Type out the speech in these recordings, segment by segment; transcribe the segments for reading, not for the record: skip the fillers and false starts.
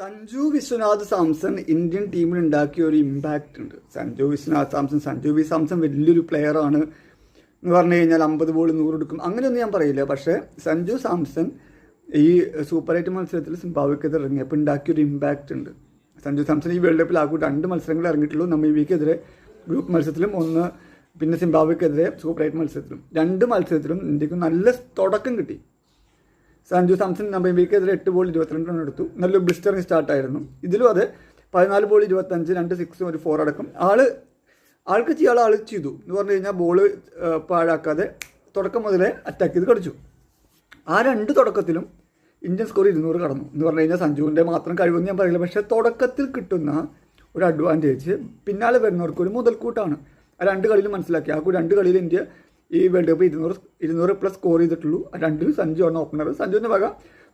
Sanju Vishwanath Samson Indian ടീമിൽ ഉണ്ടാക്കിയ ഒരു ഇമ്പാക്റ്റ് ഉണ്ട്. സഞ്ജു വി സാംസൺ വലിയൊരു പ്ലെയറാണ് എന്ന് പറഞ്ഞു കഴിഞ്ഞാൽ 50 ബോൾ 100 എടുക്കും, അങ്ങനെയൊന്നും ഞാൻ പറയില്ല. പക്ഷേ സഞ്ജു സാംസൺ ഈ സൂപ്പർ 8 മത്സരത്തിൽ സിംബാബ്വെക്കെതിരെ ഇറങ്ങിയപ്പോൾ ഉണ്ടാക്കിയൊരു ഇമ്പാക്റ്റ് ഉണ്ട്. സഞ്ജു സാംസൺ ഈ വേൾഡ് കപ്പിൽ ആകെ 2 മത്സരങ്ങൾ ഇറങ്ങിയിട്ടുള്ളൂ. നമീബിയക്കെതിരെ ഗ്രൂപ്പ് മത്സരത്തിലും ഒന്ന് പിന്നെ സിംബാബ്വെക്കെതിരെ സൂപ്പർ 8 മത്സരത്തിലും. 2 മത്സരത്തിലും ഇന്ത്യക്ക് നല്ല തുടക്കം കിട്ടി. സഞ്ജു സാംസൺ നമീബിയക്കെതിരെ 8 ബോൾ 22 റൺ എടുത്തു. നല്ലൊരു ബ്ലിസ്റ്ററിങ് സ്റ്റാർട്ടായിരുന്നു. ഇതിലും അത് 14 ബോൾ 25, 2 6 ഒരു 4 അടക്കം ആൾക്ക് ചെയ്യാൻ ആൾ ചെയ്തു എന്ന് പറഞ്ഞു കഴിഞ്ഞാൽ ബോൾ പാഴാക്കാതെ തുടക്കം മുതലേ അറ്റാക്ക് ചെയ്ത് കളിച്ചു. ആ 2 തുടക്കത്തിലും ഇന്ത്യൻ സ്കോർ 200 കടന്നു എന്ന് പറഞ്ഞു കഴിഞ്ഞാൽ സഞ്ജുവിൻ്റെ മാത്രം കഴിവെന്ന് ഞാൻ പറയില്ല. പക്ഷേ തുടക്കത്തിൽ കിട്ടുന്ന ഒരു അഡ്വാൻറ്റേജ് പിന്നാലെ വരുന്നവർക്ക് ഒരു മുതൽക്കൂട്ടാണ്. ആ 2 കളിയിലും മനസ്സിലാക്കി. ആ 2 കളിയിൽ ഇന്ത്യ ഈ വേൾഡ് കപ്പ് 200 പ്ലസ് സ്കോർ ചെയ്തിട്ടുള്ളൂ. ആ 2 സഞ്ജു ആണ് ഓപ്പണർ. സഞ്ജുവിൻ്റെ വക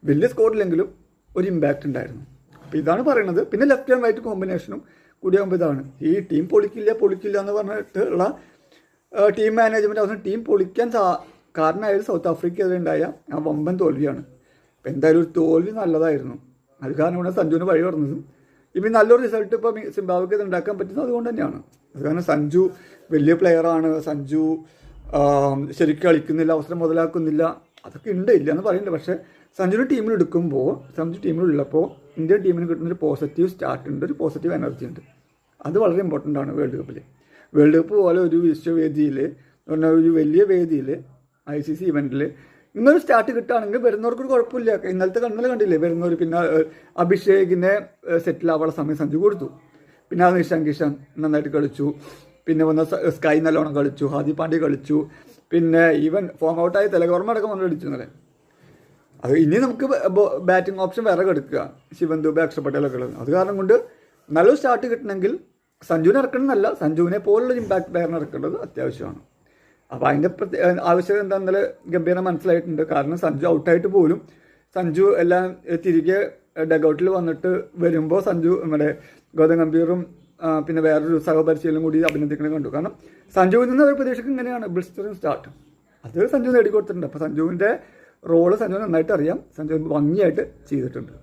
വലിയ സ്കോറില്ലെങ്കിലും ഒരു ഇമ്പാക്റ്റ് ഉണ്ടായിരുന്നു. അപ്പോൾ ഇതാണ് പറയുന്നത്. പിന്നെ ലെഫ്റ്റ് ആൻഡ് റൈറ്റ് കോമ്പിനേഷനും കൂടിയാകുമ്പോൾ ഇതാണ് ഈ ടീം പൊളിക്കില്ല എന്ന് പറഞ്ഞിട്ടുള്ള ടീം മാനേജ്മെൻറ്റ് അവസാനം ടീം പൊളിക്കാൻ കാരണമായത് സൗത്ത് ആഫ്രിക്കയ്ക്കെതിരെ ഉണ്ടായ ആ വമ്പൻ തോൽവിയാണ്. അപ്പോൾ എന്തായാലും ഒരു തോൽവി നല്ലതായിരുന്നു. അത് കാരണമാണ് സഞ്ജുവിന് വഴി പറഞ്ഞതും ഇപ്പം നല്ലൊരു റിസൾട്ട് ഇപ്പോൾ സിംബാബ്വെക്ക് ഉണ്ടാക്കാൻ പറ്റുന്നത് അതുകൊണ്ട് തന്നെയാണ്. അത് കാരണം സഞ്ജു വലിയ പ്ലെയറാണ്, സഞ്ജു ശരിക്കും കളിക്കുന്നില്ല, അവസരം മുതലാക്കുന്നില്ല, അതൊക്കെ ഉണ്ട്, ഇല്ല എന്ന് പറയുന്നുണ്ട്. പക്ഷേ സഞ്ജുവിന് ടീമിലെടുക്കുമ്പോൾ സഞ്ജു ടീമിലുള്ളപ്പോൾ ഇന്ത്യൻ ടീമിന് കിട്ടുന്നൊരു പോസിറ്റീവ് സ്റ്റാർട്ട് ഉണ്ട്, ഒരു പോസിറ്റീവ് എനർജി ഉണ്ട്. അത് വളരെ ഇമ്പോർട്ടൻ്റ് ആണ് വേൾഡ് കപ്പിൽ. വേൾഡ് കപ്പ് പോലെ ഒരു വിശ്വവേദിയിൽ ഒരു വലിയ വേദിയിൽ ICC ഇവൻറ്റിൽ ഇന്നൊരു സ്റ്റാർട്ട് കിട്ടുകയാണെങ്കിൽ വരുന്നവർക്കൊരു കുഴപ്പമില്ല. ഇന്നലെ കണ്ടില്ലേ വരുന്നവർ. പിന്നെ അഭിഷേകിനെ സെറ്റിലാവാനുള്ള സമയം സഞ്ജു കൊടുത്തു. പിന്നെ അത് ഇഷാൻ കിഷൻ നന്നായിട്ട് കളിച്ചു. പിന്നെ വന്ന സ്കൈ നല്ലോണം കളിച്ചു, ഹാദി പാണ്ഡ്യ കളിച്ചു. പിന്നെ ഈവൻ ഫോം ഔട്ടായ തിലകവർമ്മ അടക്കം വന്ന് കളിച്ചു ഇന്നലെ. അത് ഇനി നമുക്ക് ബാറ്റിംഗ് ഓപ്ഷൻ വേറെ എടുക്കുക, ശിവൻ ദുബെ, അക്ഷർ പട്ടേലൊക്കെ ഉള്ളത്. അത് കാരണം കൊണ്ട് നല്ലൊരു സ്റ്റാർട്ട് കിട്ടണമെങ്കിൽ സഞ്ജുവിനെ ഇറക്കണമെന്നല്ല, സഞ്ജുവിനെ പോലുള്ള ഇമ്പാക്ട് പ്ലെയറിനെ ഇറക്കേണ്ടത് അത്യാവശ്യമാണ്. അപ്പോൾ അതിൻ്റെ ആവശ്യം എന്താണെന്നല്ല ഗംഭീരം മനസ്സിലായിട്ടുണ്ട്. കാരണം സഞ്ജു ഔട്ടായിട്ട് പോലും സഞ്ജു എല്ലാം തിരികെ ഡഗൗട്ടിൽ വന്നിട്ട് വരുമ്പോൾ സഞ്ജു നമ്മുടെ ഗൗതം ഗംഭീറും പിന്നെ വേറൊരു സഹപരിശീലനം കൂടി അഭിനന്ദിക്കണം കണ്ടു. കാരണം സഞ്ജുവിൽ നിന്ന് ഒരു പ്രതീക്ഷയ്ക്ക് ഇങ്ങനെയാണ് ബ്ലിസ്റ്ററിങ് സ്റ്റാർട്ട്. അത് സഞ്ജു നേടിക്കൊടുത്തിട്ടുണ്ട്. അപ്പോൾ സഞ്ജുവിൻ്റെ റോള് സഞ്ജു നന്നായിട്ട് അറിയാം. സഞ്ജു ഭംഗിയായിട്ട് ചെയ്തിട്ടുണ്ട്.